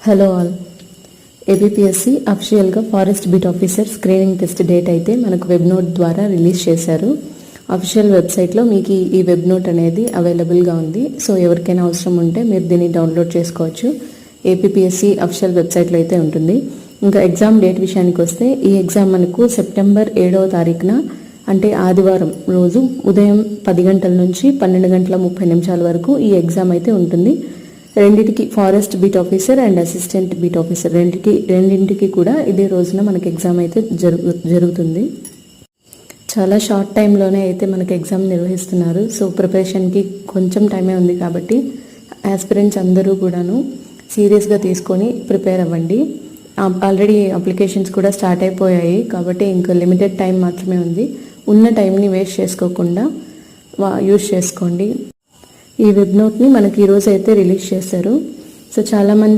Hello all. APSC అఫీషియల్గా forest beat officer screening test date అయితే మనకు వెబ్ నోట్ ద్వారా రిలీజ్ చేశారు. అఫీషియల్ వెబ్సైట్లో మీకు ఈ వెబ్ నోట్ అనేది అవైలబుల్గా ఉంది. సో ఎవరికైనా అవసరం ఉంటే మీరు దీన్ని డౌన్లోడ్ చేసుకోవచ్చు. ఏపీఎస్సి అఫీషియల్ వెబ్సైట్లో అయితే ఉంటుంది. ఇంకా ఎగ్జామ్ డేట్ విషయానికి వస్తే ఈ ఎగ్జామ్ మనకు సెప్టెంబర్ 7వ తారీఖున అంటే ఆదివారం రోజు ఉదయం 10 గంటల నుంచి 12 గంటల 30 నిమిషాల వరకు ఈ ఎగ్జామ్ అయితే ఉంటుంది. రెండింటికి forest beat officer and assistant beat officer రెండింటికి కూడా ఇదే రోజున మనకి ఎగ్జామ్ అయితే జరుగుతుంది. చాలా షార్ట్ టైంలోనే అయితే మనకి ఎగ్జామ్ నిర్వహిస్తున్నారు. సో ప్రిపరేషన్కి కొంచెం టైమే ఉంది కాబట్టి ఆస్పిరెంట్స్ అందరూ కూడాను సీరియస్గా తీసుకొని ప్రిపేర్ అవ్వండి. ఆల్రెడీ అప్లికేషన్స్ కూడా స్టార్ట్ అయిపోయాయి కాబట్టి ఇంకా లిమిటెడ్ టైం మాత్రమే ఉంది. ఉన్న టైంని వేస్ట్ చేసుకోకుండా యూజ్ చేసుకోండి. ఈ వెబ్ నోట్ని మనకి ఈరోజు అయితే రిలీజ్ చేశారు. సో చాలామంది